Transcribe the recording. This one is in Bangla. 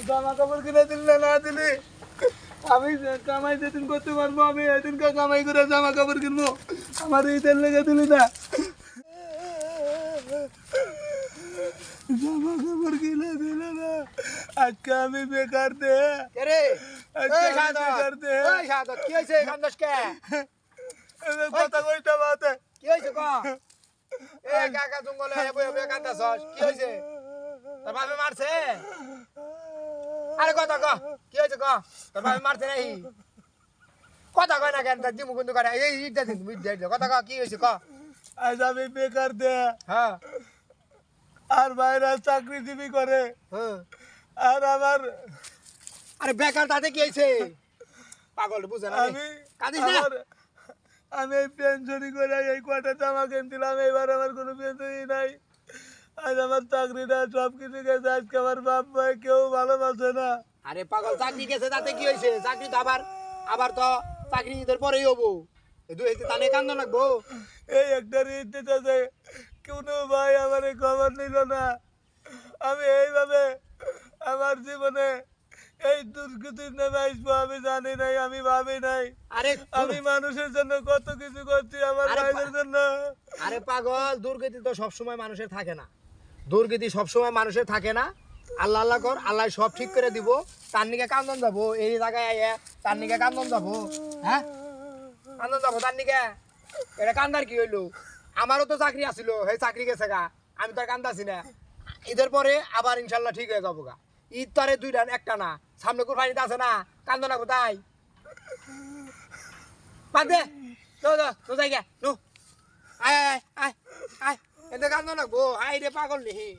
জামা কাপড় কিনে দিলে না দিলে আমি কামাই যেদিন করতে পারবো আমি এদিনকে কামাই করে জামা কাপড় কিনবো। আমার ঈদের লেগে দিলি না, জামা কাপড় কিনে দিলে না। আজকে আমি বেকার দে, রে আজকে এই আমি শাহাদত বেকার দে। এই শাহাদত কি হইছে কান্দস কে কথা কইটা বাতে কি হইছে ক এ কাকা জঙ্গলে বয়ে বয়ে কান্দাছস কি হইছে তোর বাপে মারছে আরে কথা ক কি হইছে ক তোর বাপে মারছে নাই কথা কয় না কেন দিমু কিন্তু করে এই ইটা দিন কথা ক কি হইছে ক আজ আমি বেকার দে, হ্যাঁ আর বাইরে চাকরিজীবী করে, হ্যাঁ আর আমার আরে বেকার তাতে কি হইছে পাগল বুঝে না আমি কাঁদিস না আমি এই পেনশনই করে এই কয়টা জামা কিনছিলাম, এবার আমার কোনো পেনশনই নাই। আজ আমার চাকরিটা সব কিছু গেছে, আজকে আমার বাপ ভাই কেউ ভালোবাসে না। আরে পাগল চাকরি গেছে তাতে কি হইছে চাকরি তো আবার আবার তো চাকরি ঈদের পরেই হবো দুই হইতে তানে কান্দ লাগবো এই একটা ঋণ দিতেছে, কোনো ভাই আমার খবর নিল না। আমি এইভাবে আমার জীবনে এই দুর্গতির নামে আসবো আমি জানি নাই, আমি ভাবি নাই। আরে আমি মানুষের জন্য কত কিছু করছি, আমার আরে ভাইদের জন্য। আরে পাগল দুর্গতি তো সবসময় মানুষের থাকে না, দুর্গতি সবসময় মানুষের থাকে না। আল্লাহ আল্লাহ কর, আল্লাহ সব ঠিক করে দিব। তার নিকে কান্দন যাবো এই জায়গায় আইয়া, তার নিকে কান্দন যাবো, হ্যাঁ কান্দন যাবো তার নিকে। এটা কান্দার কি হইলো? আমারও তো চাকরি আছিল, সেই চাকরি গেছে গা, আমি তো আর কান্দাছি না। ঈদের পরে আবার ইনশাল্লাহ ঠিক হয়ে যাবো গা। ঈদ তো আরে দুইটা একটা না, সামনে কুরবানিতে আছে না, কান্দো না কোথায় বাদ দে তো যাই গে নো আয় আয় আয় আয় এতে কান্দো না গো আয় রে পাগল নিহি